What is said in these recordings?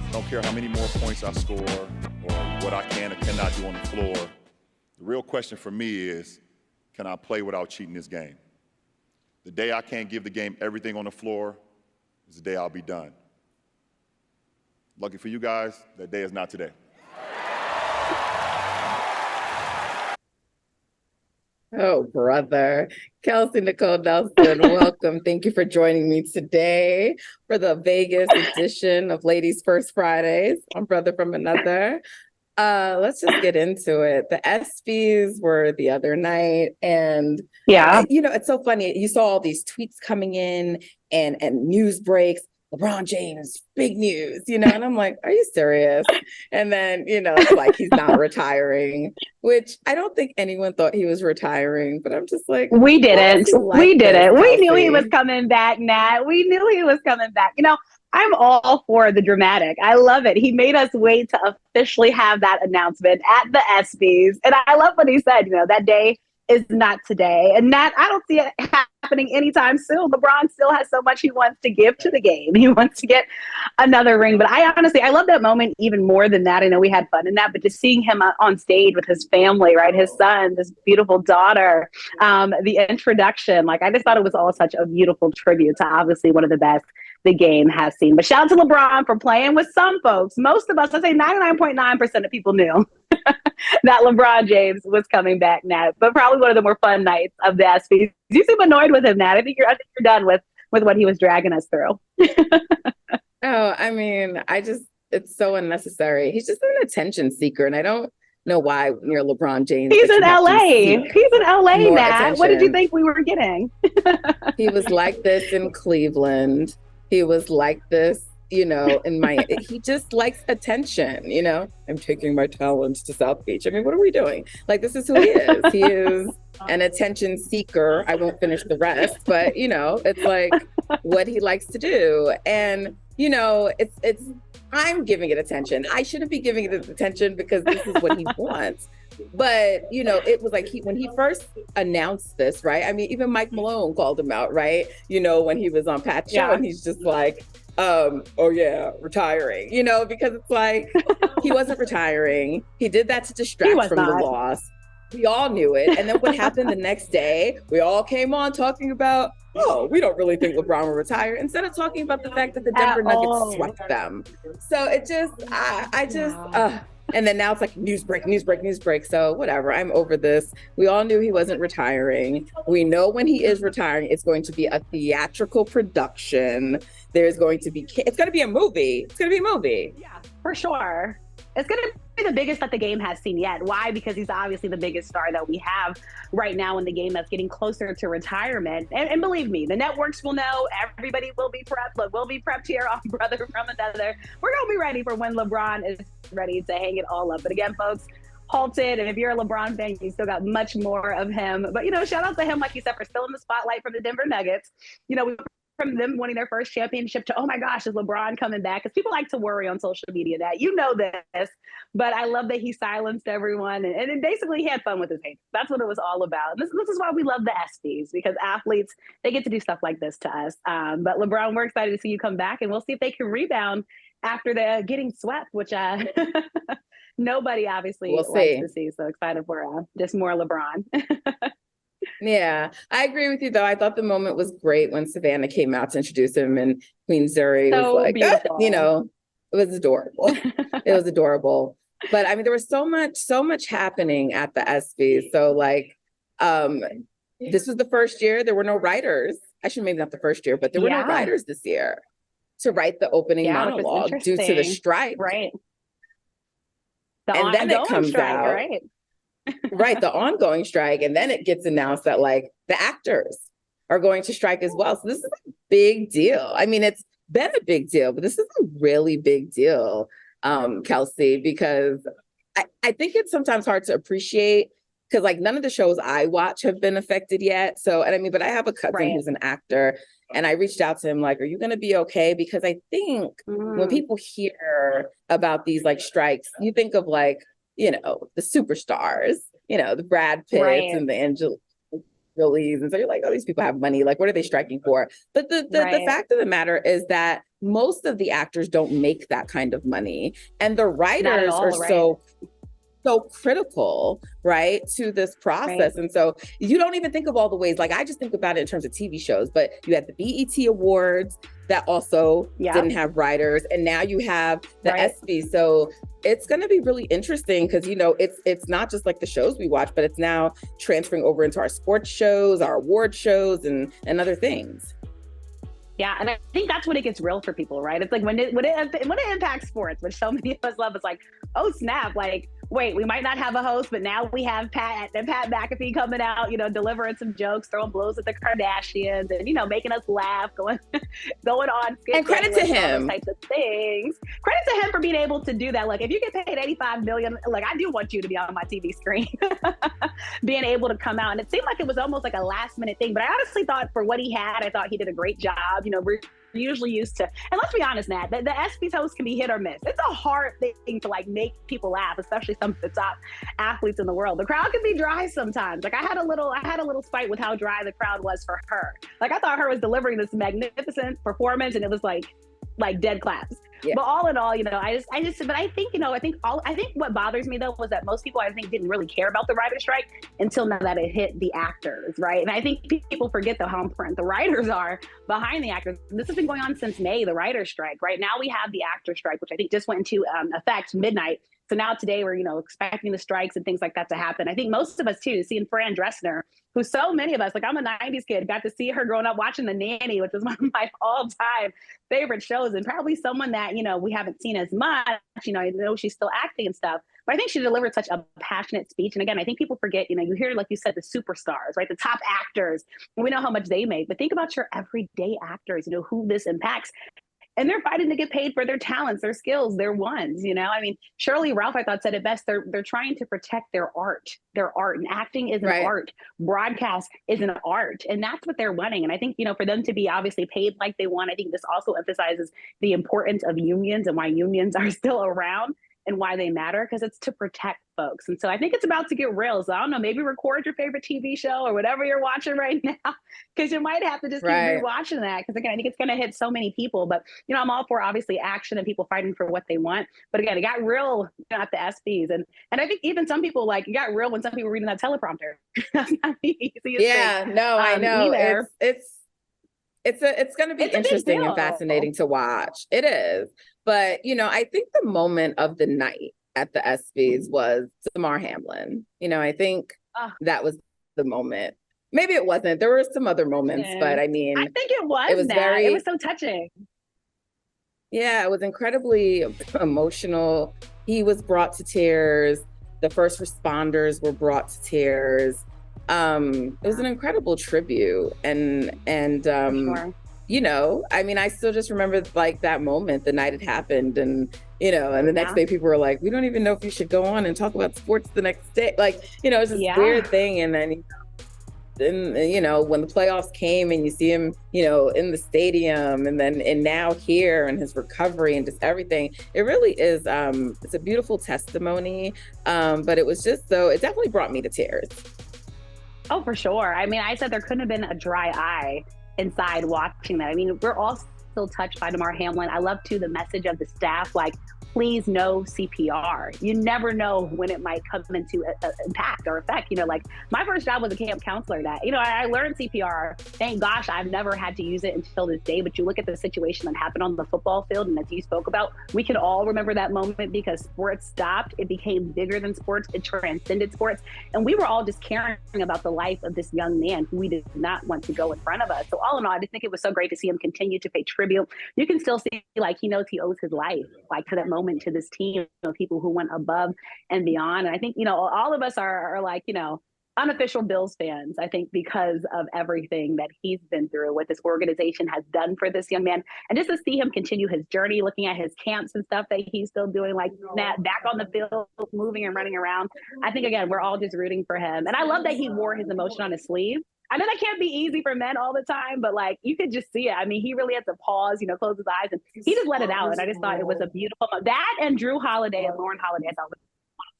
I don't care how many more points I score or what I can or cannot do on the floor. The real question for me is, can I play without cheating this game? The day I can't give the game everything on the floor is the day I'll be done. Lucky for you guys, that day is not today. Oh, brother. Kelsey Nicole Nelson, welcome. Thank you for joining me today for the Vegas edition of Ladies First Fridays, one brother from another. Let's just get into it. The ESPYs were the other night, and it's so funny. You saw all these tweets coming in and news breaks. LeBron James, big news, and I'm like, are you serious? And then, it's like he's not retiring, which I don't think anyone thought he was retiring, but I'm just like, we didn't. We knew he was coming back, Nat. We knew he was coming back. I'm all for the dramatic. I love it. He made us wait to officially have that announcement at the ESPYs. And I love what he said, that day is not today. And Nat, I don't see it happening anytime soon. LeBron still has so much he wants to give to the game. He wants to get another ring. But I love that moment even more than that. I know we had fun in that, but just seeing him on stage with his family, right? His son, his beautiful daughter, the introduction, I just thought it was all such a beautiful tribute to obviously one of the best the game has seen. But shout out to LeBron for playing with some folks. Most of us, I'd say 99.9% of people knew that LeBron James was coming back, Nat. But probably one of the more fun nights of the ESPYs. You seem annoyed with him, Nat. I think you're done with what he was dragging us through. Oh, I mean, it's so unnecessary. He's just an attention seeker, and I don't know why you're LeBron James. He's in LA. He's in LA, Nat. Attention. What did you think we were getting? He was like this in Cleveland. He was like this, in he just likes attention, I'm taking my talents to South Beach. I mean, what are we doing? This is who he is. He is an attention seeker. I won't finish the rest, but, it's like what he likes to do. And, it's I'm giving it attention. I shouldn't be giving it attention because this is what he wants. But, it was like when he first announced this, right? I mean, even Mike Malone called him out, right? When he was on Pat's show, and he's just like, oh yeah, retiring, because it's like, he wasn't retiring. He did that to distract from the loss. We all knew it. And then what happened the next day, we all came on talking about, we don't really think LeBron will retire, instead of talking about the fact that the Denver Nuggets swept them. So it just, and then now it's like news break. So whatever, I'm over this. We all knew he wasn't retiring. We know when he is retiring, it's going to be a theatrical production. It's going to be a movie. It's going to be a movie. Yeah, for sure. It's going to be the biggest that the game has seen yet. Why? Because he's obviously the biggest star that we have right now in the game that's getting closer to retirement. And believe me, the networks will know. Everybody will be prepped. Look, we'll be prepped here on Brother from Another. We're going to be ready for when LeBron is ready to hang it all up. But again, folks, halted. And if you're a LeBron fan, you still got much more of him. But, shout out to him, like you said, for still in the spotlight from the Denver Nuggets. We from them winning their first championship to, oh my gosh, is LeBron coming back? Because people like to worry on social media that, this, but I love that he silenced everyone and basically he had fun with his hate. That's what it was all about. And this is why we love the ESPYs, because athletes, they get to do stuff like this to us. But LeBron, we're excited to see you come back, and we'll see if they can rebound after the getting swept, which nobody obviously likes to see. So excited for just more LeBron. Yeah, I agree with you, though. I thought the moment was great when Savannah came out to introduce him, and Queen Zuri was like, it was adorable. It was adorable. But I mean, there was so much happening at the ESPYs. So this was the first year there were no writers. Actually, maybe not the first year, but there were no writers this year to write the opening monologue due to the strike. Right. And then it comes out. Right. Right, the ongoing strike, and then it gets announced that the actors are going to strike as well. So this is a big deal. I mean, it's been a big deal, but this is a really big deal, Kelsey, because I think it's sometimes hard to appreciate, because none of the shows I watch have been affected yet. So, but I have a cousin who's an actor, and I reached out to him are you going to be okay? Because I think when people hear about these strikes, you think of the superstars, the Brad Pitts and the Phillies. And so you're like, oh, these people have money. Like, what are they striking for? But the fact of the matter is that most of the actors don't make that kind of money. And the writers are so critical, right, to this process. And so you don't even think of all the ways, like I just think about it in terms of TV shows, but you had the BET Awards that also didn't have writers. And now you have the ESPY. So it's going to be really interesting because, you know, it's not just like the shows we watch, but it's now transferring over into our sports shows, our award shows, and other things. Yeah, and I think that's when it gets real for people, right? It's like when it impacts sports, which so many of us love. It's like, oh snap! Like, wait, we might not have a host, but now we have Pat McAfee coming out, you know, delivering some jokes, throwing blows at the Kardashians, and you know, making us laugh, going on. And credit to him. Those types of things. Credit to him for being able to do that. Like, if you get paid $85 million, like I do want you to be on my TV screen, being able to come out, and it seemed like it was almost like a last minute thing. But I honestly thought for what he had, I thought he did a great job. You know, we're usually used to, and let's be honest, Nat, the ESPYs host can be hit or miss. It's a hard thing to like make people laugh, especially some of the top athletes in the world. The crowd can be dry sometimes. Like I had a little spite with how dry the crowd was for her. Like I thought her was delivering this magnificent performance, and it was like dead claps. Yeah. But all in all, you know, but I think, you know, I think what bothers me though was that most people I think didn't really care about the writer's strike until now that it hit the actors, right? And I think people forget though how important the writers are behind the actors. This has been going on since May, the writer's strike, right? Now we have the actor's strike, which I think just went into effect midnight. So now today we're, you know, expecting the strikes and things like that to happen. I think most of us too, seeing Fran Drescher, who so many of us, like I'm a 90s kid, got to see her growing up watching The Nanny, which is one of my all-time favorite shows, and probably someone that, you know, we haven't seen as much. You know, I know she's still acting and stuff, but I think she delivered such a passionate speech. And again, I think people forget, you know, you hear, like you said, the superstars, right? The top actors, and we know how much they make, but think about your everyday actors, you know, who this impacts. And they're fighting to get paid for their talents, their skills, their ones, you know? I mean, Shirley Ralph, I thought, said it best. They're trying to protect their art. And acting is an art. Broadcast is an art. And that's what they're wanting. And I think, you know, for them to be obviously paid like they want, I think this also emphasizes the importance of unions and why unions are still around and why they matter, because it's to protect folks. And so I think it's about to get real. So I don't know, maybe record your favorite TV show or whatever you're watching right now, because you might have to just keep rewatching that. Because again, I think it's going to hit so many people. But, you know, I'm all for obviously action and people fighting for what they want. But again, it got real at the ESPYs. And I think even some people, like, it got real when some people were reading that teleprompter. That's not the easiest thing. No, I know. It's going to be interesting and fascinating to watch. It is. But, you know, I think the moment of the night at the ESPYs was Damar Hamlin. You know, I think that was the moment. Maybe it wasn't. There were some other moments, but I mean, I think it was. It was so touching. Yeah, it was incredibly emotional. He was brought to tears. The first responders were brought to tears. It was an incredible tribute, and sure. You know, I mean, I still just remember like that moment, the night it happened, and you know, and the next day people were like, we don't even know if you should go on and talk about sports the next day. Like, you know, it's this weird thing. And then, you know, when the playoffs came and you see him, you know, in the stadium and now here and his recovery and just everything, it really is, it's a beautiful testimony. But it was just it definitely brought me to tears. Oh, for sure. I mean, I said there couldn't have been a dry eye inside watching that. I mean, we're all still touched by Damar Hamlin. I love too the message of the staff, like, please no CPR. You never know when it might come into impact or effect. You know, like my first job was a camp counselor that, you know, I learned CPR. Thank gosh, I've never had to use it until this day. But you look at the situation that happened on the football field, and as you spoke about, we can all remember that moment because sports stopped. It became bigger than sports. It transcended sports. And we were all just caring about the life of this young man who we did not want to go in front of us. So all in all, I just think it was so great to see him continue to pay tribute. You can still see, like, he knows he owes his life, like, to that moment, to this team of people who went above and beyond. And I think, you know, all of us are like, you know, unofficial Bills fans, I think, because of everything that he's been through, what this organization has done for this young man. And just to see him continue his journey, looking at his camps and stuff that he's still doing, like that, back on the field, moving and running around. I think, again, we're all just rooting for him. And I love that he wore his emotion on his sleeve. I know that can't be easy for men all the time, but like you could just see it. I mean, he really had to pause, you know, close his eyes, and he just let it out. And I just thought it was a beautiful that, and Drew Holiday and Lauren Holiday, I thought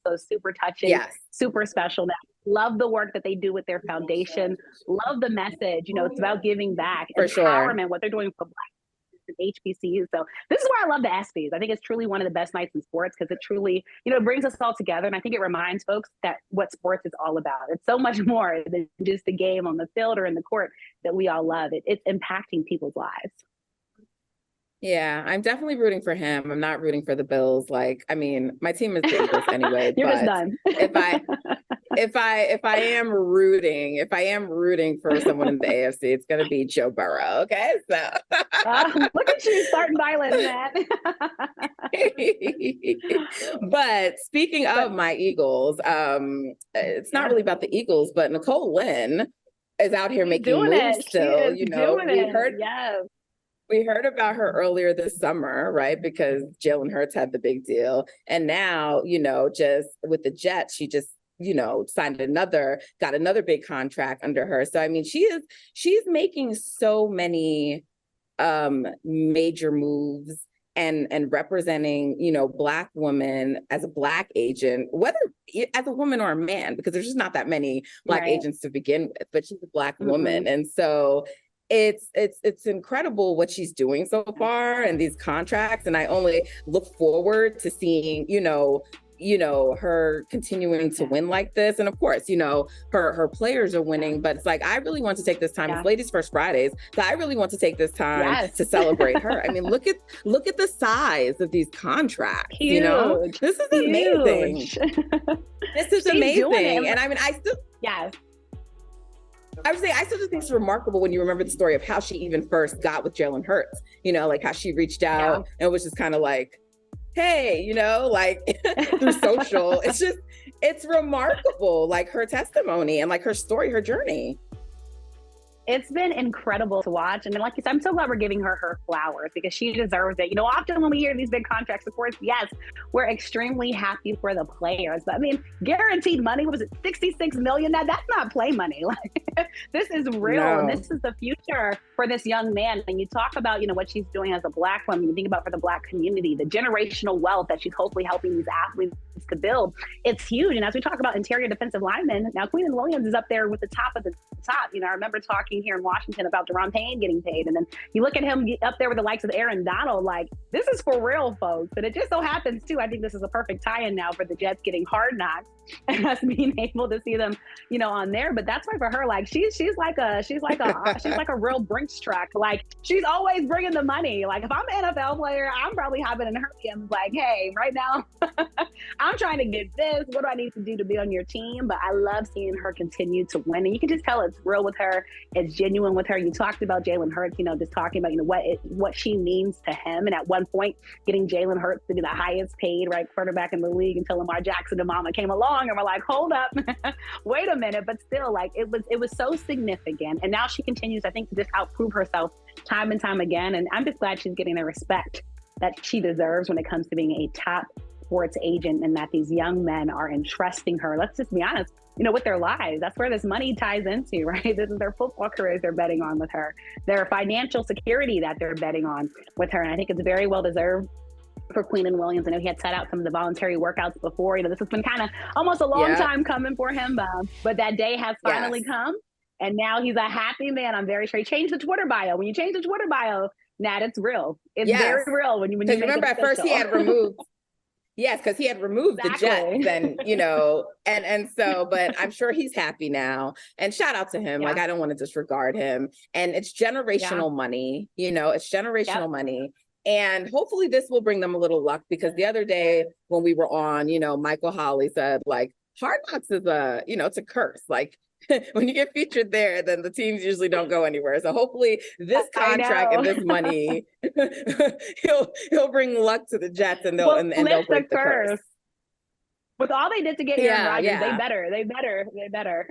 was so super touching, super special. That Love the work that they do with their foundation. Love the message. You know, it's about giving back, For empowerment, sure. what they're doing for Black and HBCU. So this is why I love the ESPYs. I think it's truly one of the best nights in sports because it truly, you know, brings us all together. And I think it reminds folks that what sports is all about. It's so much more than just a game on the field or in the court that we all love. It's impacting people's lives. Yeah, I'm definitely rooting for him. I'm not rooting for the Bills. Like, I mean, my team is the Eagles anyway. You're just but done. if I am rooting for someone in the AFC, it's gonna be Joe Burrow. Okay, so look at you starting violence, Matt. But speaking of my Eagles, it's not really about the Eagles, but Nicole Lynn is out here making moves still. You know, we heard about her earlier this summer, right? Because Jalen Hurts had the big deal. And now, you know, just with the Jets, she just, you know, got another big contract under her. So, I mean, she's making so many major moves and representing, you know, Black women as a Black agent, whether as a woman or a man, because there's just not that many Black agents to begin with, but she's a Black woman. And so it's incredible what she's doing so far and these contracts. And I only look forward to seeing, you know, her continuing to win like this. And of course, you know, her players are winning, but it's like, I really want to take this time. It's Ladies First Fridays. So I really want to take this time to celebrate her. I mean, look at the size of these contracts. Huge. You know, this is amazing. This is amazing. And I mean, I still I would say I still just think it's remarkable when you remember the story of how she even first got with Jalen Hurts, you know, like how she reached out and was just kind of like, hey, you know, like through social. It's remarkable, like her testimony and like her story, her journey. It's been incredible to watch. And like you said, I'm so glad we're giving her flowers because she deserves it. You know, often when we hear these big contracts, of course, yes, we're extremely happy for the players. But I mean, guaranteed money, what was it, $66 million? Now, that's not play money. Like, this is real. No. And this is the future for this young man. And you talk about, you know, what she's doing as a Black woman, you think about for the Black community, the generational wealth that she's hopefully helping these athletes to build. It's huge. And as we talk about interior defensive linemen, now Quinnen Williams is up there with the top of the top. You know, I remember talking here in Washington about Daron Payne getting paid. And then you look at him up there with the likes of Aaron Donald, like, this is for real, folks. And it just so happens too, I think this is a perfect tie-in now for the Jets getting Hard Knocks and us being able to see them, you know, on there. But that's why for her, like, she's like a real Brinks truck. Like, she's always bringing the money. Like, if I'm an NFL player, I'm probably hopping in her DMs like, hey, right now, I'm trying to get this. What do I need to do to be on your team? But I love seeing her continue to win. And you can just tell it's real with her. It's genuine with her. You talked about Jalen Hurts, you know, just talking about, you know, what she means to him. And at one point, getting Jalen Hurts to be the highest paid, right, quarterback in the league until Lamar Jackson and Mama came along and we're like, hold up, wait a minute. But still, like, it was so significant. And now she continues, I think, to just outprove herself time and time again. And I'm just glad she's getting the respect that she deserves when it comes to being a top sports agent and that these young men are entrusting her, let's just be honest, you know, with their lives. That's where this money ties into, right? This is their football careers they're betting on with her, their financial security that they're betting on with her. And I think it's very well deserved for Quinnen Williams. I know he had set out some of the voluntary workouts before. You know, this has been kind of almost a long time coming for him, but that day has finally come. And now he's a happy man. I'm very sure he changed the Twitter bio. When you change the Twitter bio, Nat, it's real. It's very real when you remember at first he had removed. Yes, because he had removed the Jets and, you know, and so, but I'm sure he's happy now. And shout out to him. Like, I don't want to disregard him. And it's generational money, you know, it's generational money. And hopefully this will bring them a little luck because the other day when we were on, you know, Michael Holley said, like, Hard Knocks is you know, it's a curse. Like, when you get featured there, then the teams usually don't go anywhere. So hopefully this contract and this money, he'll bring luck to the Jets and they'll break the curse. With all they did to get Aaron Rodgers, they better.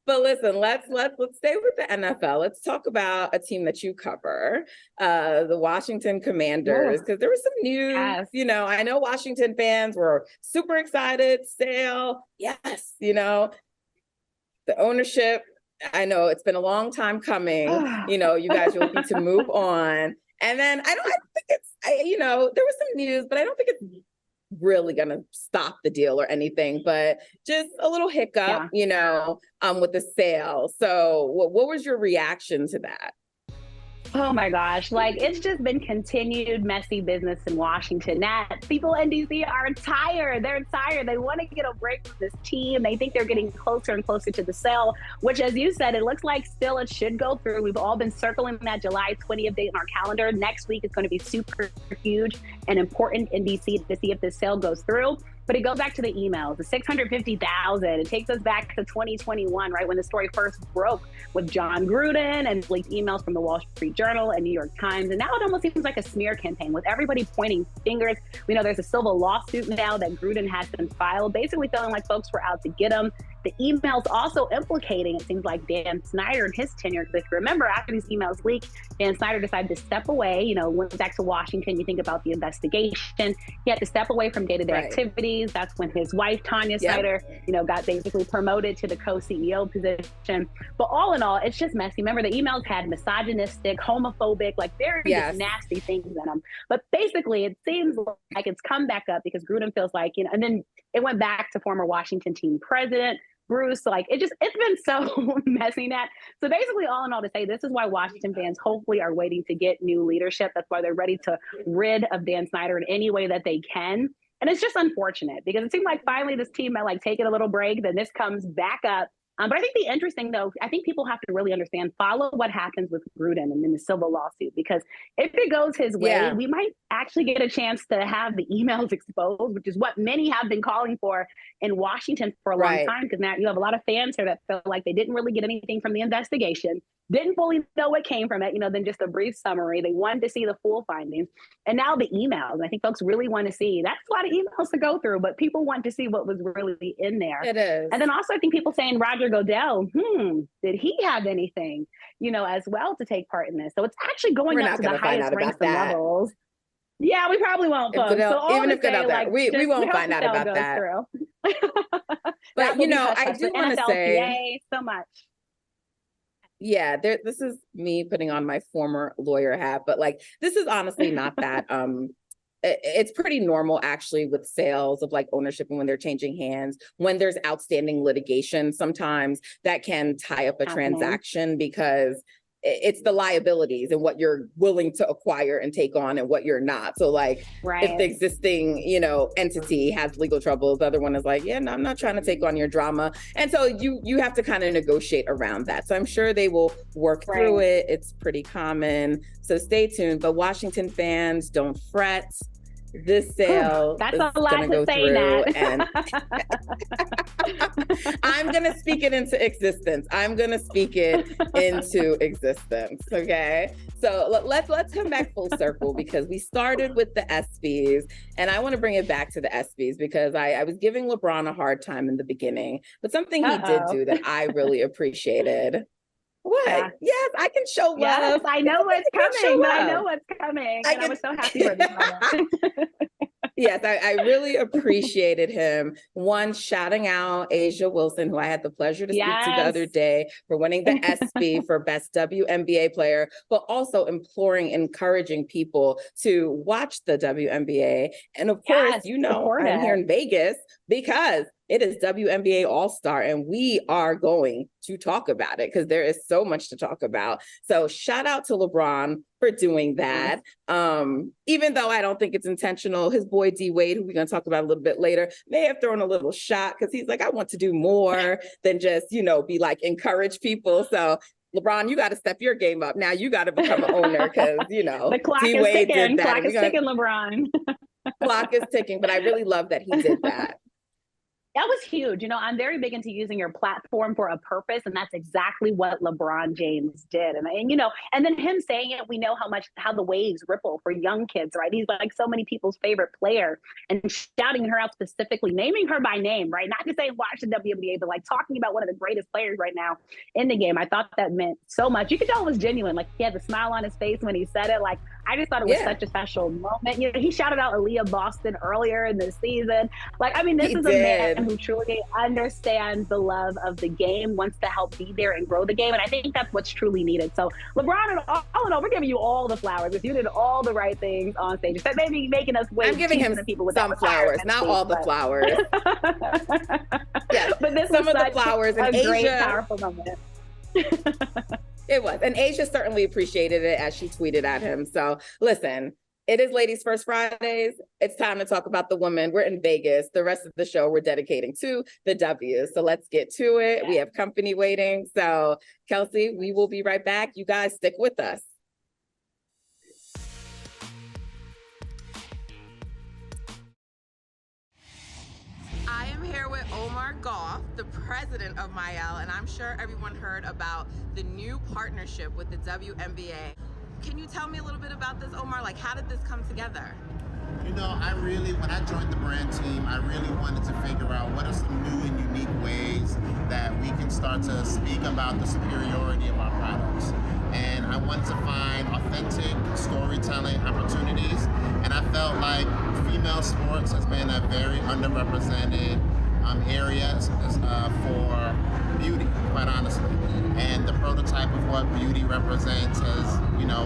But listen, let's stay with the NFL. Let's talk about a team that you cover, the Washington Commanders, because there was some news. Yes. You know, I know Washington fans were super excited. Sale, yes. You know, the ownership. I know it's been a long time coming. You know, you guys are looking to move on, and then I don't think it's. You know, there was some news, but I don't think it's really going to stop the deal or anything, but just a little hiccup, with the sale. So what was your reaction to that? Oh my gosh, like it's just been continued messy business in Washington. Now, people in DC are tired. They're tired. They want to get a break from this team. They think they're getting closer and closer to the sale, which, as you said, it looks like still it should go through. We've all been circling that July 20th date in our calendar. Next week is going to be super huge and important in DC to see if this sale goes through. But it goes back to the emails, the 650,000. It takes us back to 2021, right, when the story first broke with John Gruden and leaked emails from the Wall Street Journal and New York Times. And now it almost seems like a smear campaign with everybody pointing fingers. We know there's a civil lawsuit now that Gruden has been filed, basically feeling like folks were out to get him. The emails also implicating, it seems like, Dan Snyder and his tenure. Because if you remember, after these emails leaked, Dan Snyder decided to step away, went back to Washington. You think about the investigation. He had to step away from day-to-day activities. That's when his wife, Tanya Snyder, got basically promoted to the co-CEO position. But all in all, it's just messy. Remember, the emails had misogynistic, homophobic, like very just nasty things in them. But basically, it seems like it's come back up because Gruden feels like, and then it went back to former Washington team president Bruce. Like it's been so messy, Nat. So basically, all in all, to say this is why Washington fans hopefully are waiting to get new leadership. That's why they're ready to rid of Dan Snyder in any way that they can. And it's just unfortunate because it seemed like finally this team had taken a little break. Then this comes back up. But I think the interesting, though, I think people have to really understand, follow what happens with Gruden and in the civil lawsuit, because if it goes his way, we might actually get a chance to have the emails exposed, which is what many have been calling for in Washington for a long time. Because now you have a lot of fans here that feel like they didn't really get anything from the investigation, didn't fully know what came from it, than just a brief summary. They wanted to see the full findings. And now the emails, I think folks really want to see, that's a lot of emails to go through, but people want to see what was really in there. It is. And then also I think people saying Roger Goodell, did he have anything, as well to take part in this? So it's actually going up to the highest ranks and levels. Yeah, we probably won't, folks. Even if Goodell, we won't find out about that. But, I do want to say so much. Yeah, this is me putting on my former lawyer hat, but this is honestly not that. It's pretty normal actually with sales of ownership and when they're changing hands, when there's outstanding litigation, sometimes that can tie up a transaction because it's the liabilities and what you're willing to acquire and take on and what you're not. So if the existing, entity has legal trouble, the other one is like, no, I'm not trying to take on your drama. And so you have to kind of negotiate around that. So I'm sure they will work through it. It's pretty common. So stay tuned. But Washington fans, don't fret. This sale that's is a lot gonna go to say, through, Nat. and I'm gonna speak it into existence. Okay, so let's come back full circle because we started with the ESPYs, and I want to bring it back to the ESPYs because I was giving LeBron a hard time in the beginning, but something he did do that I really appreciated. What? Yeah. Yes, I can show love. Yes, I know what's coming. I know what's coming. I was so happy for this moment. Yes, I really appreciated him. One, shouting out Asia Wilson, who I had the pleasure to speak to the other day for winning the ESPY for Best WNBA Player, but also encouraging people to watch the WNBA. And of course, I'm here in Vegas because it is WNBA All-Star, and we are going to talk about it because there is so much to talk about. So shout out to LeBron for doing that. Even though I don't think it's intentional, his boy D Wade, who we're going to talk about a little bit later, may have thrown a little shot because he's like, I want to do more than just, be encourage people. So LeBron, you got to step your game up. Now you got to become an owner because, the clock D is Wade ticking. did that. Clock is ticking, LeBron. Clock is ticking, but I really love that he did that. That was huge. I'm very big into using your platform for a purpose, and that's exactly what LeBron James did. And then him saying it, we know how the waves ripple for young kids, right? He's like so many people's favorite player, and shouting her out specifically, naming her by name, right? Not just saying watch the WNBA, but talking about one of the greatest players right now in the game. I thought that meant so much. You could tell it was genuine. He had the smile on his face when he said it. I just thought it was such a special moment. You know, he shouted out Aaliyah Boston earlier in the season. Like, I mean, this is a man who truly understands the love of the game, wants to help be there and grow the game. And I think that's what's truly needed. So LeBron, all in all, we're giving you all the flowers. If you did all the right things on stage, except maybe making us wait. I'm giving him people with some flowers, not all the flowers. Yeah, but this some was of the flowers. a And great, Asia, powerful moment. It was. And Asia certainly appreciated it as she tweeted at him. So listen, it is Ladies First Fridays. It's time to talk about the women. We're in Vegas. The rest of the show we're dedicating to the W. So let's get to it. We have company waiting. So Kelsey, we will be right back. You guys stick with us. I am here with Omar Goff, the president of Mielle, and I'm sure everyone heard about the new partnership with the WNBA. Can you tell me a little bit about this, Omar? Like, how did this come together? You know, when I joined the brand team, I really wanted to figure out what are some new and unique ways that we can start to speak about the superiority of our products. And I wanted to find authentic storytelling opportunities. And I felt like female sports has been a very underrepresented area for beauty, quite honestly. And the prototype of what beauty represents has,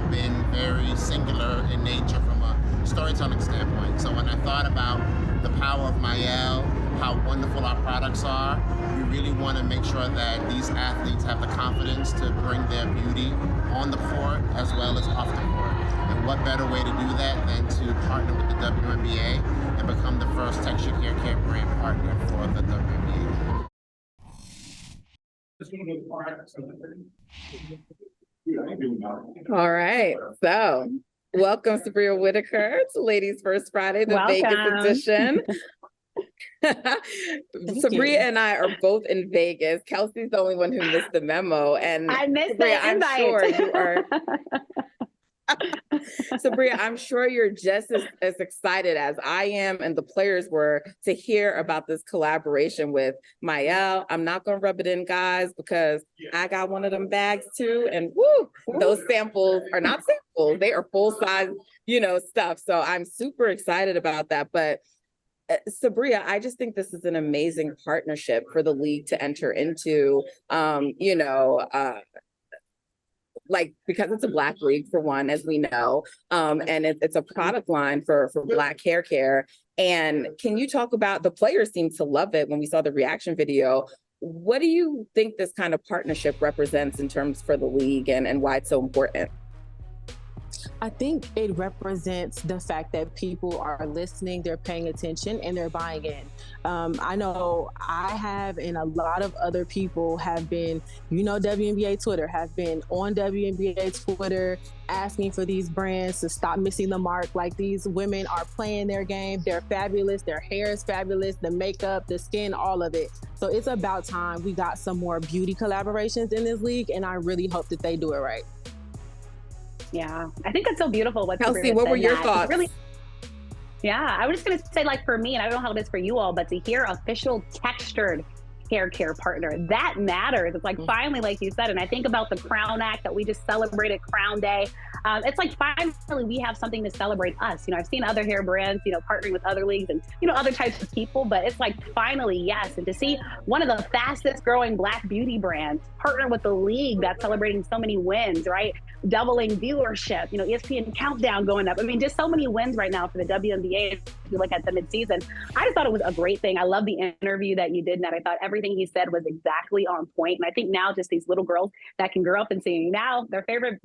been very singular in nature from a storytelling standpoint. So when I thought about the power of Mielle, how wonderful our products are, we really want to make sure that these athletes have the confidence to bring their beauty on the court as well as off the court. And what better way to do that than to partner with the WNBA and become the first texture care brand partner for the WNBA. All right. So welcome, Subria Whitaker, to Ladies First Friday, the Vegas edition. Subria and I are both in Vegas. Kelsey's the only one who missed the memo. And I missed Subria, the invite. I'm sure you are. Subria, I'm sure you're just as excited as I am and the players were to hear about this collaboration with Mielle. I'm not going to rub it in, guys, because I got one of them bags too. And those samples are not samples. They are full size, stuff. So I'm super excited about that. But Subria, I just think this is an amazing partnership for the league to enter into, because it's a Black league for one, as we know, and it's a product line for Black hair care. And can you talk about, the players seem to love it when we saw the reaction video. What do you think this kind of partnership represents in terms for the league and why it's so important? I think it represents the fact that people are listening, they're paying attention, and they're buying in. I know I have, and a lot of other people have been, WNBA Twitter, have been on WNBA Twitter asking for these brands to stop missing the mark. Like, these women are playing their game. They're fabulous. Their hair is fabulous. The makeup, the skin, all of it. So it's about time we got some more beauty collaborations in this league, and I really hope that they do it right. Yeah, I think that's so beautiful. Kelsey, what were your thoughts? Really, I was just going to say, for me, and I don't know how it is for you all, but to hear official textured hair care partner, that matters. It's like finally, like you said, and I think about the Crown Act that we just celebrated, Crown Day. It's like finally we have something to celebrate us. I've seen other hair brands, partnering with other leagues and, other types of people, but it's like finally, yes. And to see one of the fastest growing Black beauty brands partner with the league that's celebrating so many wins, right? Doubling viewership, ESPN Countdown going up. I mean, just so many wins right now for the WNBA. If you look at the midseason, I just thought it was a great thing. I love the interview that you did, Nat. I thought everything he said was exactly on point. And I think now just these little girls that can grow up and seeing now their favorite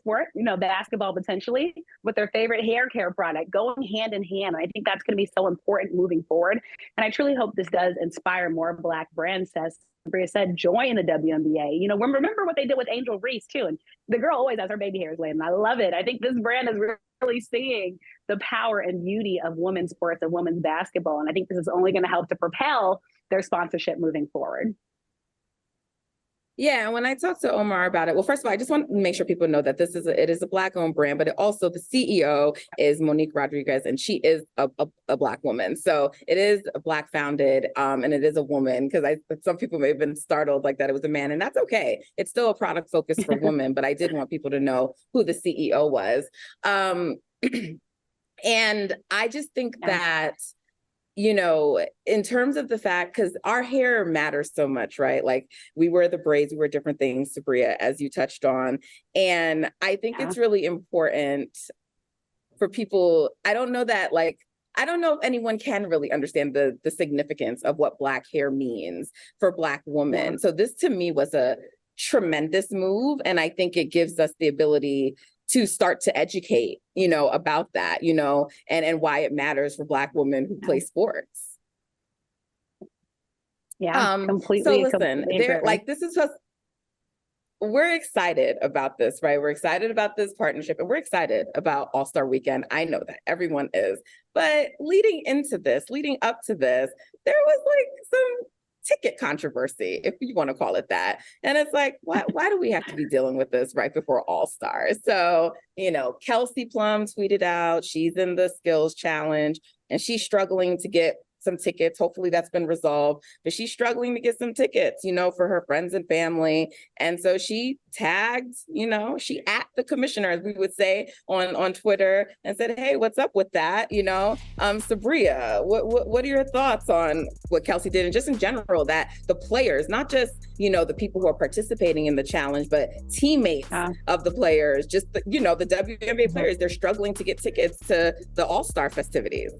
sport, basketball potentially, with their favorite hair care product going hand in hand. And I think that's going to be so important moving forward. And I truly hope this does inspire more Black brands, as Subria said, join the WNBA. Remember what they did with Angel Reese too. And the girl always has her baby hairs laid, and I love it. I think this brand is really seeing the power and beauty of women's sports, of women's basketball. And I think this is only going to help to propel their sponsorship moving forward. Yeah, and when I talked to Omar about it, well, first of all, I just want to make sure people know that it is a Black-owned brand, but it also the CEO is Monique Rodriguez, and she is a Black woman. So it is Black founded, and it is a woman, because some people may have been startled like that it was a man, and that's okay. It's still a product focus for women, but I did want people to know who the CEO was. And I just think that, you know, in terms of the fact, because our hair matters so much, right? Like we wear the braids, we wear different things, Subria, as you touched on. And I think it's really important for people. I don't know if anyone can really understand the significance of what Black hair means for Black women. Yeah. So this to me was a tremendous move. And I think it gives us the ability to start to educate, you know, about that, you know, and why it matters for Black women who play sports. Yeah, completely. So listen, we're excited about this, right? We're excited about this partnership, and we're excited about All-Star Weekend. I know that everyone is, but leading up to this, there was like some ticket controversy, if you want to call it that. And it's like, why do we have to be dealing with this right before All-Stars? So, you know, Kelsey Plum tweeted out, she's in the skills challenge and she's struggling to get some tickets. Hopefully that's been resolved, but she's struggling to get some tickets, you know, for her friends and family. And so she tagged, you know, she at the commissioner, as we would say on Twitter, and said, hey, what's up with that? You know, Subria, what are your thoughts on what Kelsey did? And just in general, that the players, not just, you know, the people who are participating in the challenge, but teammates of the players, just, you know, the WNBA players, they're struggling to get tickets to the All-Star festivities.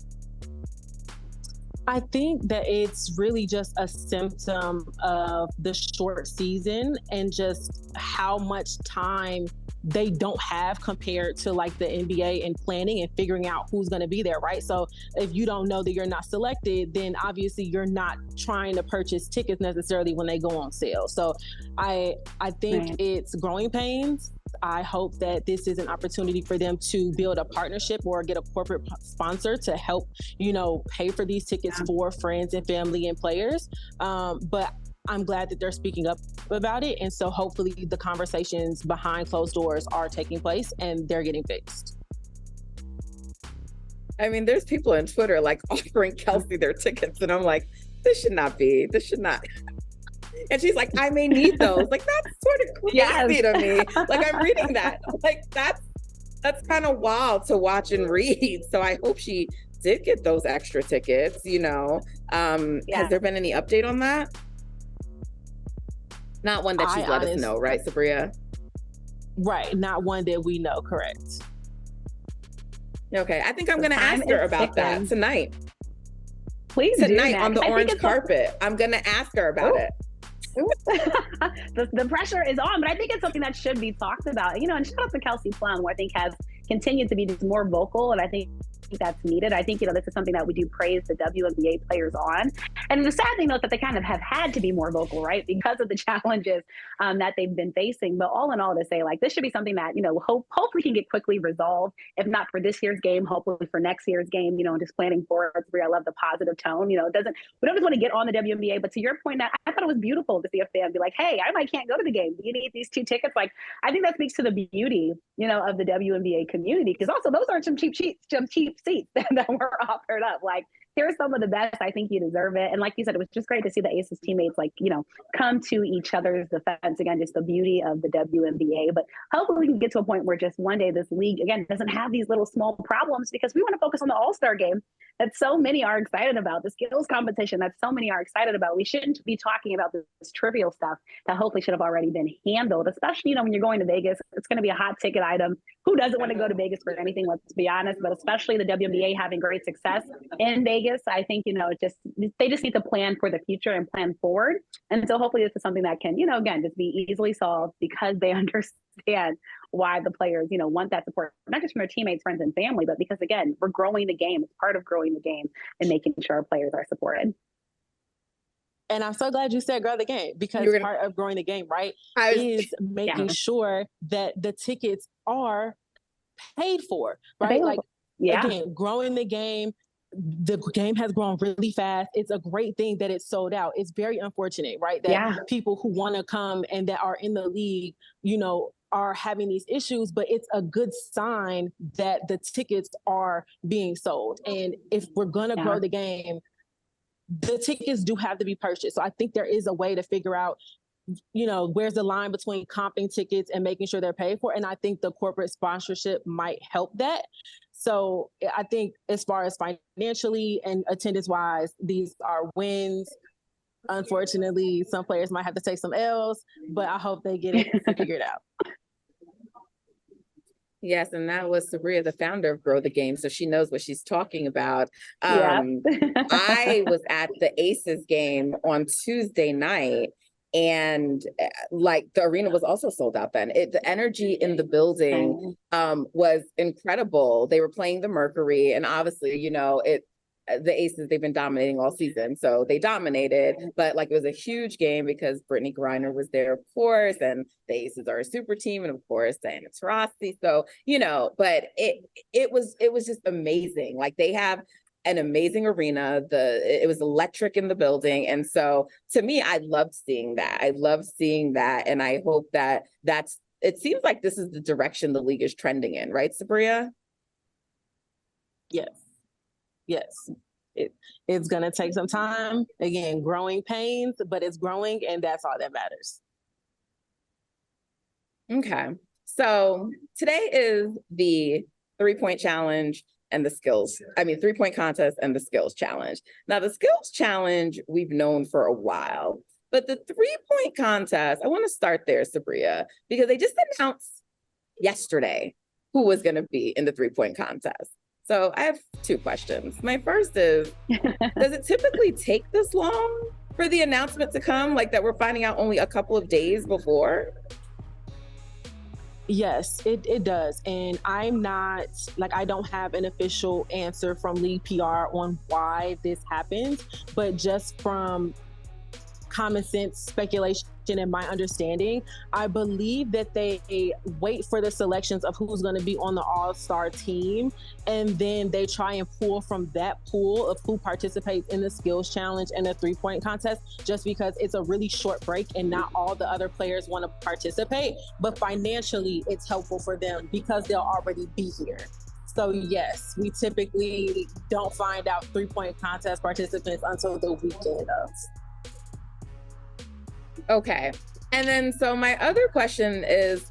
I think that it's really just a symptom of the short season and just how much time they don't have compared to like the NBA and planning and figuring out who's going to be there, right? So if you don't know that you're not selected, then obviously you're not trying to purchase tickets necessarily when they go on sale. So I think it's growing pains. I hope that this is an opportunity for them to build a partnership or get a corporate sponsor to help, you know, pay for these tickets for friends and family and players. But I'm glad that they're speaking up about it. And so hopefully the conversations behind closed doors are taking place and they're getting fixed. I mean, there's people on Twitter like offering Kelsey their tickets. And I'm like, this should not. And she's like, I may need those. Like, that's sort of crazy to me. Like, I'm reading that. Like, that's kind of wild to watch and read. So I hope she did get those extra tickets, you know. Has there been any update on that? Not one that she's let us know, right, Subria? Right, not one that we know, correct. Okay, I think I'm going to ask her about that tonight. Please tonight on the orange carpet. I'm going to ask her about it. The pressure is on, but I think it's something that should be talked about. You know, and shout out to Kelsey Plum, who I think has continued to be just more vocal, and I think that's needed. I think, you know, this is something that we do praise the WNBA players on. And the sad thing, though, is that they kind of have had to be more vocal, right, because of the challenges that they've been facing. But all in all, to say, like, this should be something that, you know, hopefully can get quickly resolved, if not for this year's game, hopefully for next year's game, you know, and just planning for it. I love the positive tone. You know, we don't just want to get on the WNBA, but to your point, that I thought it was beautiful to see a fan be like, hey, I can't go to the game. Do you need these 2 tickets? Like, I think that speaks to the beauty, you know, of the WNBA community, because also those aren't some cheap seats that were offered up. Like, here's some of the best. I think you deserve it. And like you said, it was just great to see the Aces teammates, like, you know, come to each other's defense. Again, just the beauty of the WNBA. But hopefully we can get to a point where just one day this league, again, doesn't have these little small problems, because we want to focus on the All-Star game that so many are excited about, the skills competition that so many are excited about. We shouldn't be talking about this trivial stuff that hopefully should have already been handled, especially, you know, when you're going to Vegas. It's going to be a hot ticket item. Who doesn't want to go to Vegas for anything, let's be honest, but especially the WNBA having great success in Vegas. I think, you know, they just need to plan for the future and plan forward. And so hopefully this is something that can, you know, again, just be easily solved, because they understand why the players, you know, want that support, not just from their teammates, friends, and family, but because, again, we're growing the game. It's part of growing the game and making sure our players are supported. And I'm so glad you said grow the game, because part of growing the game, right, is making sure that the tickets are paid for, right? Like, again, growing the game, the game has grown really fast. It's a great thing that it's sold out. It's very unfortunate, right? That people who want to come and that are in the league, you know, are having these issues, but it's a good sign that the tickets are being sold. And if we're going to grow the game, the tickets do have to be purchased. So I think there is a way to figure out, you know, where's the line between comping tickets and making sure they're paid for. And I think the corporate sponsorship might help that. So I think as far as financially and attendance wise, these are wins. Unfortunately, some players might have to take some L's, but I hope they get it figured out. Yes, and that was Subria, the founder of Grow the Game, so she knows what she's talking about. I was at the Aces game on Tuesday night, and like the arena was also sold out then. The energy in the building was incredible. They were playing the Mercury, and obviously, you know, the Aces, they've been dominating all season, so they dominated, but like it was a huge game because Brittany Griner was there, of course, and the Aces are a super team, and of course Diana Taurasi. So, you know, but it was just amazing. Like they have an amazing arena. It was electric in the building, and so to me, I loved seeing that. And I hope it seems like this is the direction the league is trending in, right, Subria? Yes, it's going to take some time. Again, growing pains, but it's growing, and that's all that matters. Okay. So today is the 3-point challenge and the 3-point contest and the skills challenge. Now, the skills challenge we've known for a while, but the 3-point contest, I want to start there, Subria, because they just announced yesterday who was going to be in the 3-point contest. So I have 2 questions. My first is, does it typically take this long for the announcement to come, like that we're finding out only a couple of days before? Yes, it does. And I'm not, like, I don't have an official answer from League PR on why this happens, but just from common sense speculation and my understanding, I believe that they wait for the selections of who's going to be on the All-Star team, and then they try and pull from that pool of who participates in the skills challenge and the 3-point contest, just because it's a really short break and not all the other players want to participate, but financially it's helpful for them because they'll already be here. So yes, we typically don't find out 3-point contest participants until the weekend of. Okay. And then, so my other question is,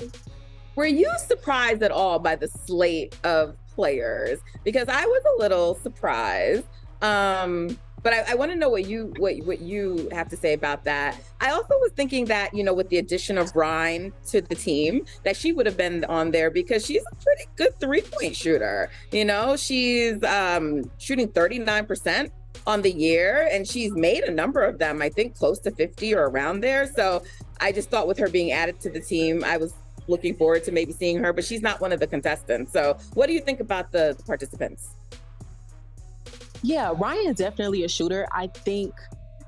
were you surprised at all by the slate of players? Because I was a little surprised. But I want to know what you have to say about that. I also was thinking that, you know, with the addition of Ryan to the team, that she would have been on there because she's a pretty good 3-point shooter. You know, she's shooting 39% on the year, and she's made a number of them, I think close to 50 or around there. So I just thought with her being added to the team, I was looking forward to maybe seeing her, but she's not one of the contestants. So what do you think about the participants? Yeah, Ryan's definitely a shooter. I think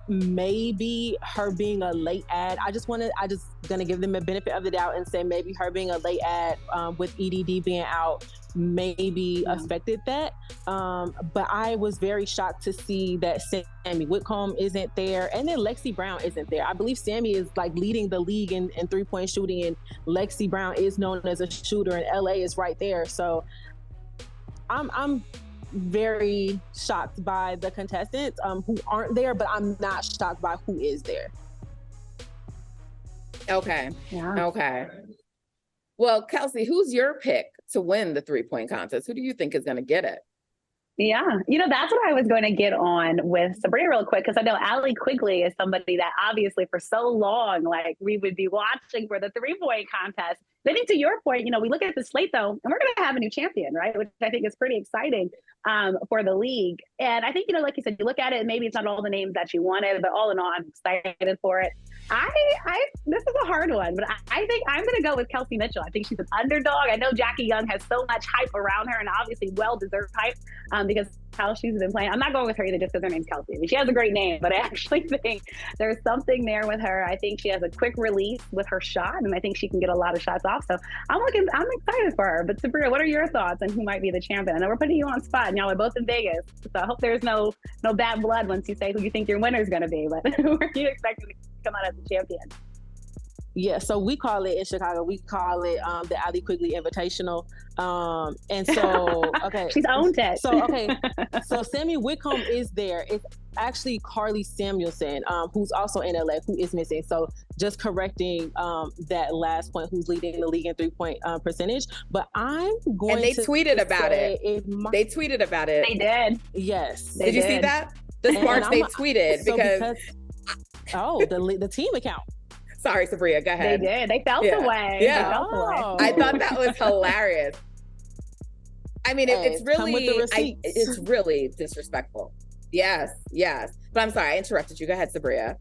maybe her being a late ad, I just gonna give them a benefit of the doubt and say maybe her being a late ad with EDD being out maybe affected that. But I was very shocked to see that Sammy Whitcomb isn't there, and then Lexi Brown isn't there. I believe Sammy is like leading the league in 3-point shooting, and Lexi Brown is known as a shooter, and LA is right there. So I'm very shocked by the contestants who aren't there, but I'm not shocked by who is there. Okay. Yeah. Okay. Well, Kelsey, who's your pick to win the 3-point contest? Who do you think is going to get it? Yeah, you know, that's what I was going to get on with Subria real quick, because I know Allie Quigley is somebody that obviously for so long, like, we would be watching for the 3-point contest. But I think to your point, you know, we look at the slate though, and we're going to have a new champion, right? Which I think is pretty exciting for the league. And I think, you know, like you said, you look at it and maybe it's not all the names that you wanted, but all in all, I'm excited for it. This is a hard one, but I think I'm going to go with Kelsey Mitchell. I think she's an underdog. I know Jackie Young has so much hype around her, and obviously well-deserved hype because how she's been playing. I'm not going with her either just because her name's Kelsey. I mean, she has a great name, but I actually think there's something there with her. I think she has a quick release with her shot, and I think she can get a lot of shots off. So I'm excited for her. But Subria, what are your thoughts on who might be the champion? I know we're putting you on spot, and y'all are both in Vegas, so I hope there's no bad blood once you say who you think your winner is going to be. But who are you expecting to come out as the champion? Yeah, so we call it in Chicago, we call it the Ali Quigley Invitational. And so, okay. She's owned it. So Sammy Whitcomb is there. It's actually Carly Samuelson, who's also in LA, who is missing. So just correcting that last point, who's leading the league in 3-point percentage. But I'm going to. And they tweeted about it. They tweeted about it. They did. Yes. Did you see that? The sparks they tweeted because the team account. Sorry, Subria, go ahead. They did. They felt away. Yeah. They felt away. I thought that was hilarious. I mean, it's really disrespectful. Yes. But I'm sorry, I interrupted you. Go ahead, Subria.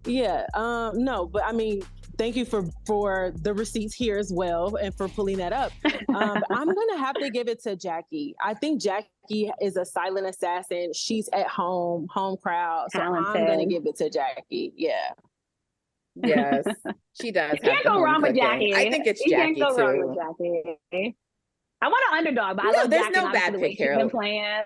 Yeah. No, but I mean, thank you for the receipts here as well and for pulling that up. I'm going to have to give it to Jackie. I think Jackie is a silent assassin. She's at home crowd. So Talented. I'm going to give it to Jackie. Yeah. Yes, she does. You can't go wrong with Jackie. I think it's Jackie too. You can't go wrong with Jackie. I want an underdog, but I love there's Jackie. No bad pick here. Been playing.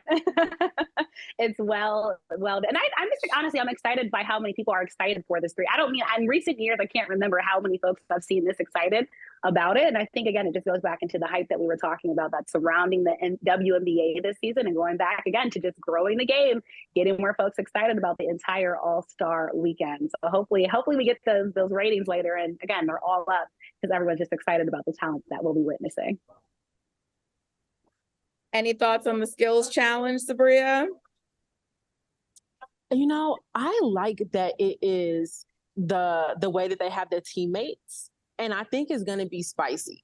It's well, and I'm just honestly, I'm excited by how many people are excited for this three. I don't mean in recent years, I can't remember how many folks I've seen this excited about it. And I think again, it just goes back into the hype that we were talking about that surrounding the WNBA this season, and going back again to just growing the game, getting more folks excited about the entire All-Star Weekend. So hopefully we get those ratings later. And again, they're all up because everyone's just excited about the talent that we'll be witnessing. Any thoughts on the skills challenge, Subria? You know, I like that it is the way that they have their teammates, and I think it's going to be spicy.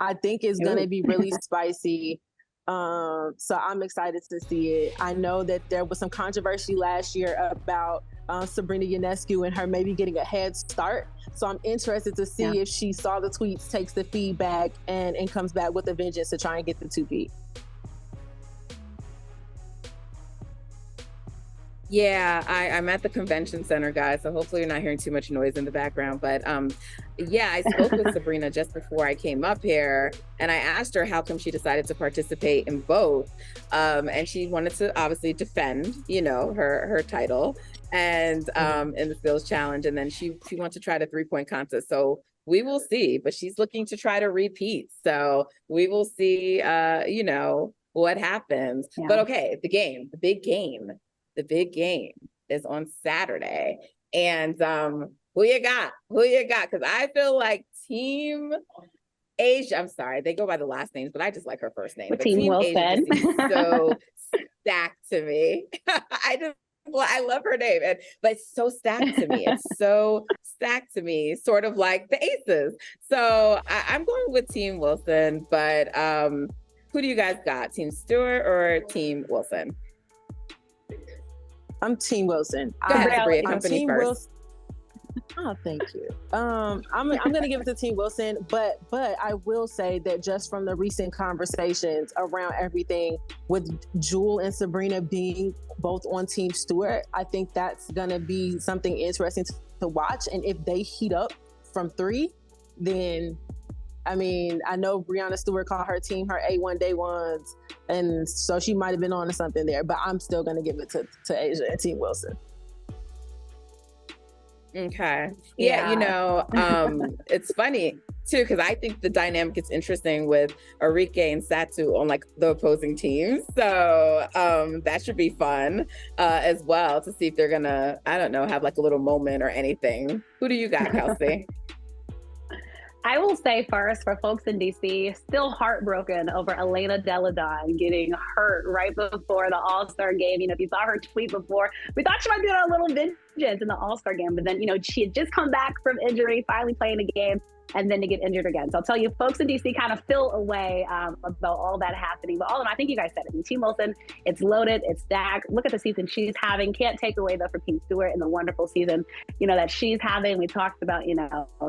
I think it's going to be really spicy. So I'm excited to see it. I know that there was some controversy last year about Sabrina Ionescu and her maybe getting a head start. So I'm interested to see if she saw the tweets, takes the feedback, and comes back with a vengeance to try and get the 2-peat. Yeah, I'm at the convention center, guys, so hopefully you're not hearing too much noise in the background. But I spoke with Sabrina just before I came up here, and I asked her how come she decided to participate in both. And she wanted to obviously defend, her title and in the skills challenge. And then she wants to try the 3-point contest. So we will see, but she's looking to try to repeat. So we will see, what happens. Yeah. But okay, the big game is on Saturday. And who you got? Because I feel like Team Asia, I'm sorry, they go by the last names, but I just like her first name. But Team Wilson. So stacked to me. I love her name, but it's so stacked to me. It's so stacked to me, sort of like the Aces. So I'm going with Team Wilson, but who do you guys got? Team Stewart or Team Wilson? I'm Team Wilson. I'm Team Wilson. Oh, thank you. I'm going to give it to Team Wilson, but I will say that just from the recent conversations around everything with Jewel and Sabrina being both on Team Stewart, I think that's going to be something interesting to watch. And if they heat up from 3, then I mean, I know Breanna Stewart called her team her A1 day ones, and so she might have been on to something there, but I'm still going to give it to Asia and Team Wilson. Okay. Yeah. It's funny too, because I think the dynamic is interesting with Arike and Satu on like the opposing teams. So that should be fun as well to see if they're gonna, I don't know, have like a little moment or anything. Who do you got, Kelsey? I will say first, for folks in DC, still heartbroken over Elena Delle Donne getting hurt right before the All-Star game. If you saw her tweet before, we thought she might be on a little vengeance in the All-Star game, but then, she had just come back from injury, finally playing the game. and then to get injured again. So I'll tell you, folks in DC kind of feel away about all that happening. But all in all, I think you guys said it. Team Wilson, it's loaded, it's stacked. Look at the season she's having. Can't take away, though, from Team Stewart and the wonderful season, that she's having. We talked about,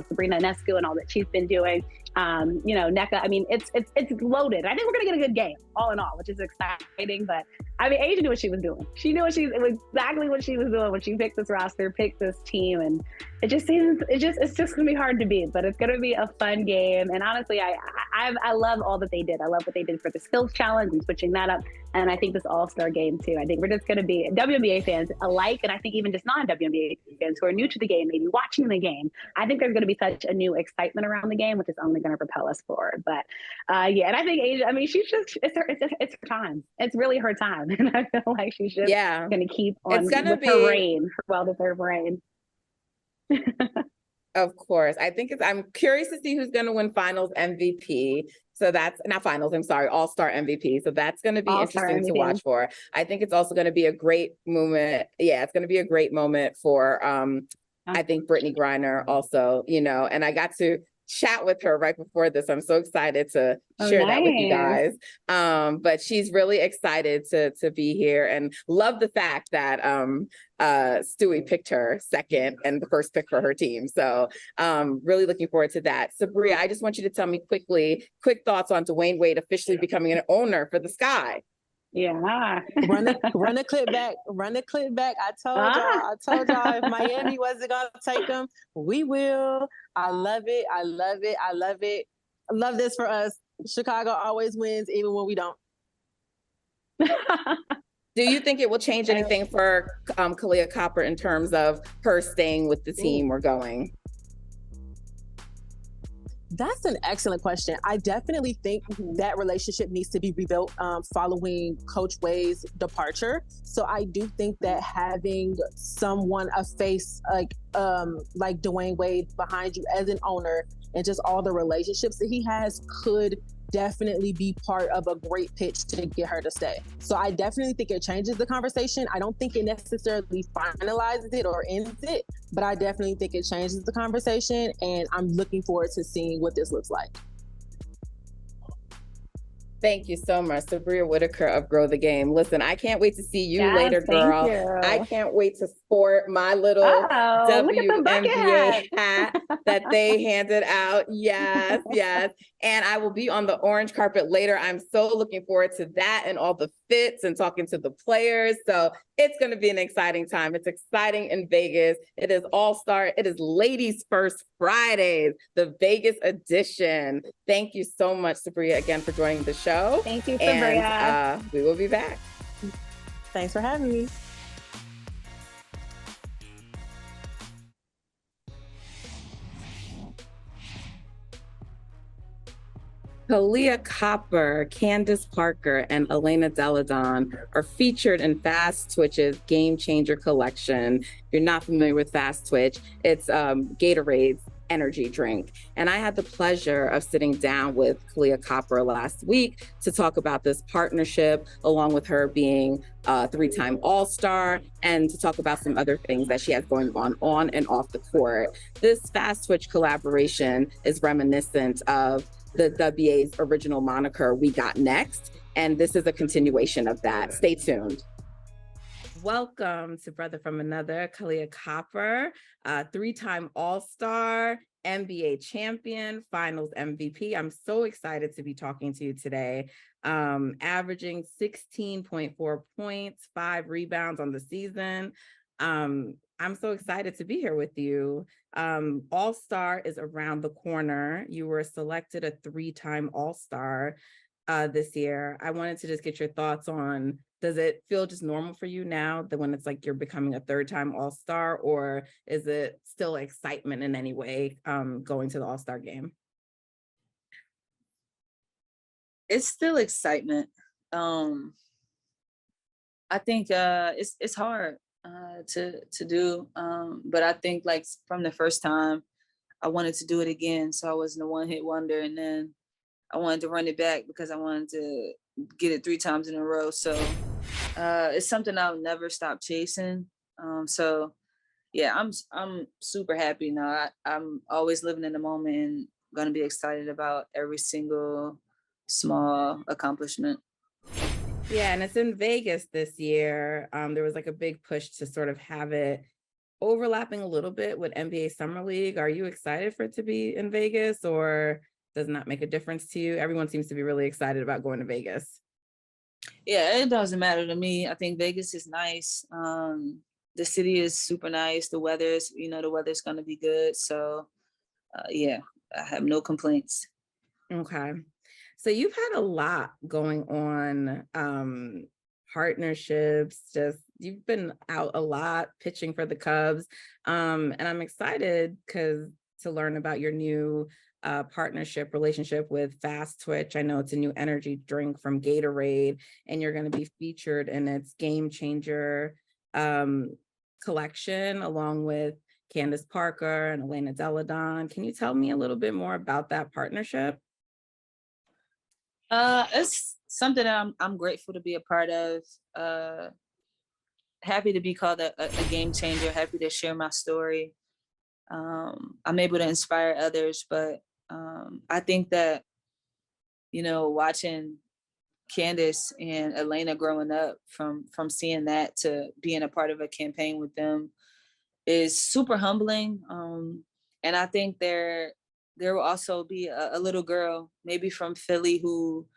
Sabrina Ionescu and all that she's been doing. NECA, I mean, it's loaded. I think we're going to get a good game, all in all, which is exciting. But I mean, Asia knew what she was doing. She knew it was exactly what she was doing when she picked this roster, picked this team. And it's just going to be hard to beat, but it's going to be a fun game. And honestly, I love all that they did. I love what they did for the skills challenge and switching that up. And I think this All-Star game too. I think we're just going to be WNBA fans alike. And I think even just non-WNBA fans who are new to the game, maybe watching the game, I think there's going to be such a new excitement around the game, which is only going to propel us forward. But and I think Asia, I mean, she's just, it's her time. It's really her time. And I feel like she's just going to keep on with her reign, her well-deserved reign. Of course. I'm curious to see who's going to win finals MVP. So that's not finals, I'm sorry, All-Star MVP. So that's going to be interesting to watch for. I think it's also going to be a great moment. Yeah, it's going to be a great moment for, I think, Brittany Griner also, and I got to chat with her right before this. I'm so excited to share that with you guys. But she's really excited to be here and love the fact that Stewie picked her second and the first pick for her team. So really looking forward to that. Subria, I just want you to tell me quick thoughts on Dwayne Wade officially becoming an owner for the Sky. Yeah. Run the clip back. I told y'all if Miami wasn't gonna take them, we will. I love it. I love this for us. Chicago always wins, even when we don't. Do you think it will change anything for Kahleah Copper in terms of her staying with the team or going? That's an excellent question. I definitely think that relationship needs to be rebuilt following Coach Wade's departure. So I do think that having someone, a face like Dwayne Wade behind you as an owner and just all the relationships that he has could definitely be part of a great pitch to get her to stay. So I definitely think it changes the conversation. I don't think it necessarily finalizes it or ends it, but I definitely think it changes the conversation, and I'm looking forward to seeing what this looks like. Thank you so much, Subria Whitaker of Grow the Game. Listen, I can't wait to see you later, girl. I can't wait to sport my little WNBA hat that they handed out. Yes. And I will be on the orange carpet later. I'm so looking forward to that and all the fits and talking to the players. So it's going to be an exciting time. It's exciting in Vegas. It is All-Star. It is Ladies First Fridays, the Vegas edition. Thank you so much, Subria, again for joining the show. Thank you, Subria. And we will be back. Thanks for having me. Kahleah Copper, Candace Parker, and Elena Deladon are featured in Fast Twitch's Game Changer collection. If you're not familiar with Fast Twitch, it's Gatorade's energy drink. And I had the pleasure of sitting down with Kahleah Copper last week to talk about this partnership, along with her being a three-time All-Star, and to talk about some other things that she has going on and off the court. This Fast Twitch collaboration is reminiscent of the WA's original moniker, We Got Next, and this is a continuation of that. Stay tuned. Welcome to Brother from Another, Kahleah Copper, three-time All-Star, NBA champion, finals MVP. I'm so excited to be talking to you today. Averaging 16.4 points, 5 rebounds on the season. I'm so excited to be here with you. All-Star is around the corner. You were selected a 3-time All-Star this year. I wanted to just get your thoughts on, does it feel just normal for you now that when it's like you're becoming a 3rd-time All-Star, or is it still excitement in any way going to the All-Star game? It's still excitement. I think it's hard to do, but I think like from the first time I wanted to do it again, so I wasn't a one-hit wonder, and then I wanted to run it back because I wanted to get it 3 times in a row. So it's something I'll never stop chasing. So yeah, I'm super happy now. I'm always living in the moment and gonna be excited about every single small accomplishment. Yeah, and it's in Vegas this year. There was like a big push to sort of have it overlapping a little bit with NBA Summer League. Are you excited for it to be in Vegas, or does not make a difference to you? Everyone seems to be really excited about going to Vegas. Yeah, it doesn't matter to me. I think Vegas is nice. The city is super nice. The weather's, the weather's gonna be good. So yeah, I have no complaints. Okay. So you've had a lot going on, partnerships, just you've been out a lot pitching for the Cubs. And I'm excited to learn about your new relationship with Fast Twitch. I know it's a new energy drink from Gatorade, and you're going to be featured in its Game Changer collection along with Candace Parker and Elena Deladon. Can you tell me a little bit more about that partnership? It's something that I'm grateful to be a part of. Happy to be called a game changer. Happy to share my story. I'm able to inspire others, but I think that watching Candace and Elena growing up, from seeing that to being a part of a campaign with them is super humbling. And I think there will also be a little girl, maybe from Philly, who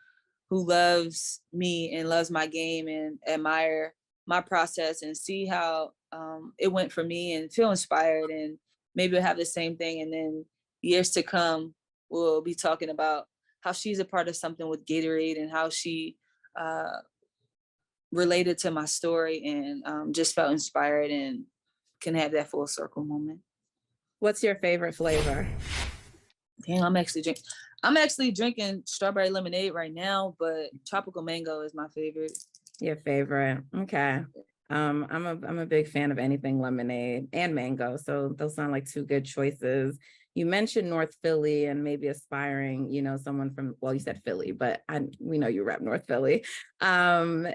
loves me and loves my game and admire my process and see how it went for me and feel inspired, and maybe we'll have the same thing. And then years to come, we'll be talking about how she's a part of something with Gatorade and how she related to my story and just felt inspired and can have that full circle moment. What's your favorite flavor? Damn, I'm actually drinking strawberry lemonade right now, but tropical mango is my favorite. Your favorite. Okay. I'm a big fan of anything lemonade and mango. So those sound like two good choices. You mentioned North Philly and maybe aspiring, someone from, well, you said Philly, but we know you rep North Philly. I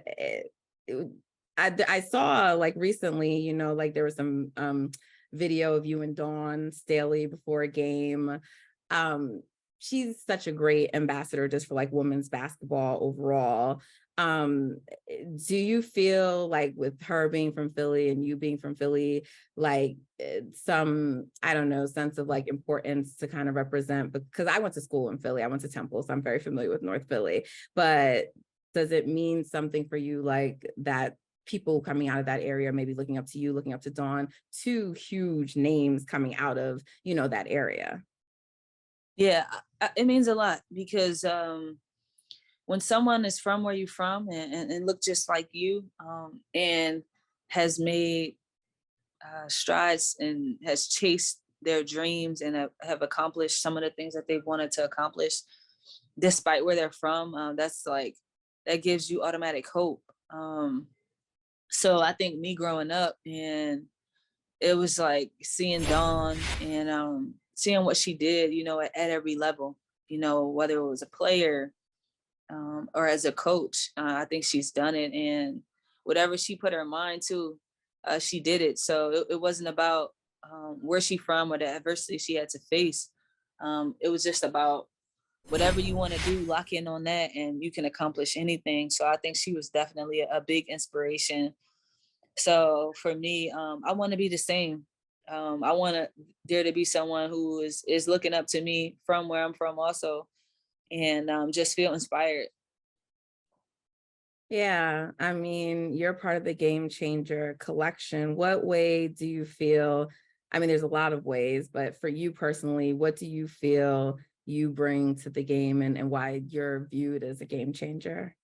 saw like recently, like there was some video of you and Dawn Staley before a game. She's such a great ambassador just for like women's basketball overall. Do you feel like with her being from Philly and you being from Philly, like some, I don't know, sense of like importance to kind of represent, because I went to school in Philly, I went to Temple, so I'm very familiar with North Philly, but does it mean something for you like that people coming out of that area, maybe looking up to you, looking up to Dawn, two huge names coming out of, that area? Yeah, it means a lot because when someone is from where you're from and look just like you and has made strides and has chased their dreams and have accomplished some of the things that they wanted to accomplish despite where they're from, that's like, that gives you automatic hope. So I think me growing up, and it was like seeing Dawn and seeing what she did, at every level, whether it was a player, or as a coach. I think she's done it, and whatever she put her mind to, she did it. So it wasn't about where she from or the adversity she had to face. It was just about whatever you want to do, lock in on that and you can accomplish anything. So I think she was definitely a big inspiration. So for me, I want to be the same. I want there to be someone who is looking up to me from where I'm from also, and just feel inspired. Yeah, I mean, you're part of the Game Changer collection. What way do you feel? I mean, there's a lot of ways, but for you personally, what do you feel you bring to the game and why you're viewed as a game changer?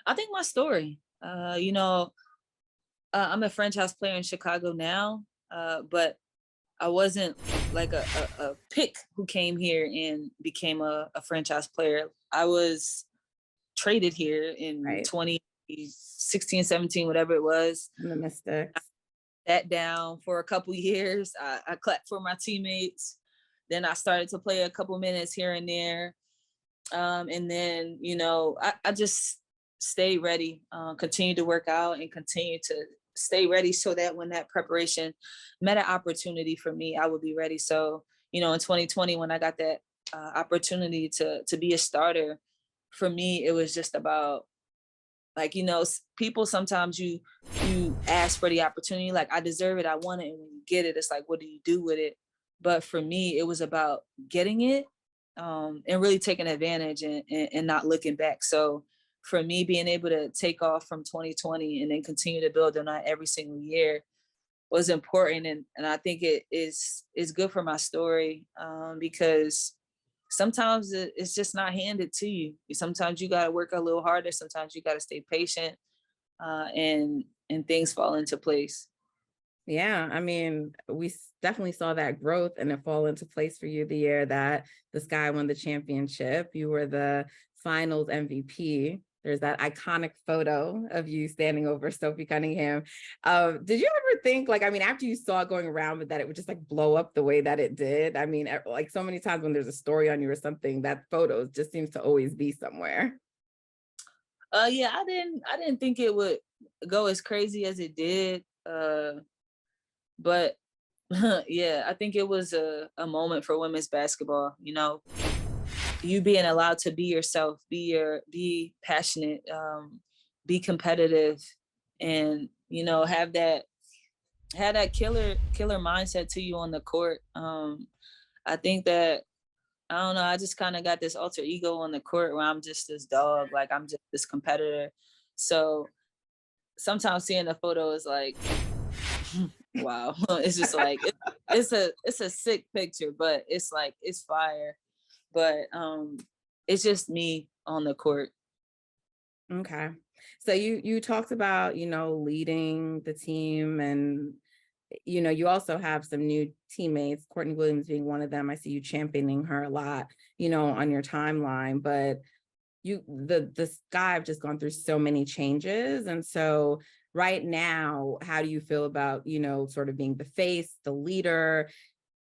I think my story. I'm a franchise player in Chicago now, but I wasn't like a pick who came here and became a franchise player. I was traded here in 2016, 17, whatever it was. The Mystics. Sat down for a couple years. I clapped for my teammates. Then I started to play a couple minutes here and there. And then, I just stayed ready, continued to work out and continue stay ready so that when that preparation met an opportunity for me, I would be ready. So, in 2020, when I got that opportunity to be a starter, for me, it was just about, like, people, sometimes you ask for the opportunity, like, I deserve it, I want it, and when you get it, it's like, what do you do with it? But for me, it was about getting it, and really taking advantage and not looking back. So for me, being able to take off from 2020 and then continue to build on that every single year was important. And I think it is good for my story, because sometimes it's just not handed to you. Sometimes you got to work a little harder. Sometimes you got to stay patient, and things fall into place. Yeah, I mean, we definitely saw that growth and it fall into place for you the year that the Sky won the championship. You were the finals MVP. There's that iconic photo of you standing over Sophie Cunningham. Did you ever think, like, I mean, after you saw it going around, but that it would just like blow up the way that it did? I mean, like so many times when there's a story on you or something, that photo just seems to always be somewhere. Yeah, I didn't think it would go as crazy as it did. But yeah, I think it was a moment for women's basketball. You being allowed to be yourself, be passionate, be competitive, and have that killer mindset to you on the court. I think that, I don't know, I just kind of got this alter ego on the court where I'm just this dog, like I'm just this competitor. So sometimes seeing the photo is like, wow. It's just like, it's a sick picture, but it's like, it's fire. But it's just me on the court. Okay. So you talked about, leading the team, and, you also have some new teammates, Quinnen Williams being one of them. I see you championing her a lot, on your timeline, but the Sky have just gone through so many changes. And so right now, how do you feel about, sort of being the face, the leader,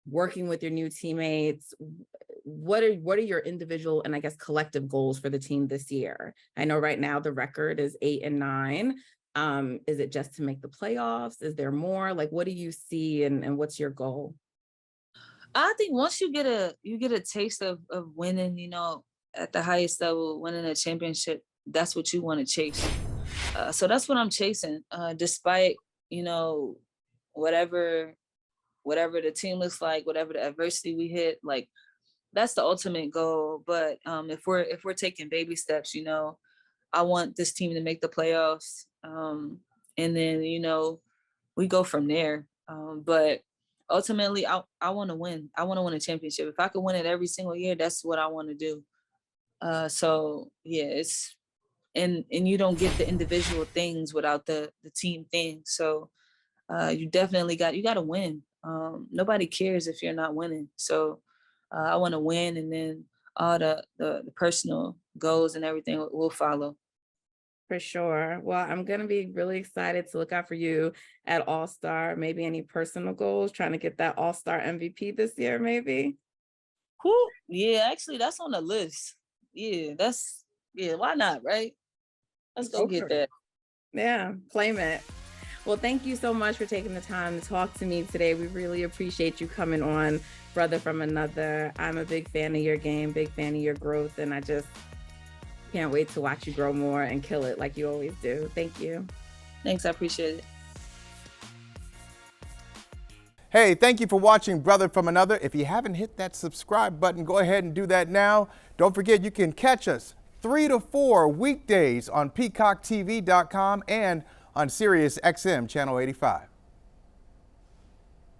working with your new teammates? What are your individual and I guess collective goals for the team this year? I know right now the record is 8-9. Is it just to make the playoffs? Is there more? Like, what do you see and what's your goal? I think once you get a taste of winning, at the highest level, winning a championship, that's what you want to chase. So that's what I'm chasing, despite, whatever the team looks like, whatever the adversity we hit, like that's the ultimate goal. But if we're taking baby steps, I want this team to make the playoffs, and then we go from there. But ultimately, I want to win. I want to win a championship. If I could win it every single year, that's what I want to do. So yeah, it's and you don't get the individual things without the team thing. So you definitely got to win. Nobody cares if you're not winning. So I want to win, and then all the personal goals and everything will follow. For sure. Well, I'm going to be really excited to look out for you at All-Star. Maybe any personal goals, trying to get that All-Star MVP this year, maybe? Whew. Yeah, actually, that's on the list. Yeah, why not, right? Let's go get that. Yeah, claim it. Well, thank you so much for taking the time to talk to me today. We really appreciate you coming on, Brother from Another. I'm a big fan of your game, big fan of your growth, and I just can't wait to watch you grow more and kill it like you always do. Thank you. Thanks, I appreciate it. Hey, thank you for watching Brother from Another. If you haven't hit that subscribe button, go ahead and do that now. Don't forget, you can catch us 3 to 4 weekdays on PeacockTV.com and on Sirius XM Channel 85.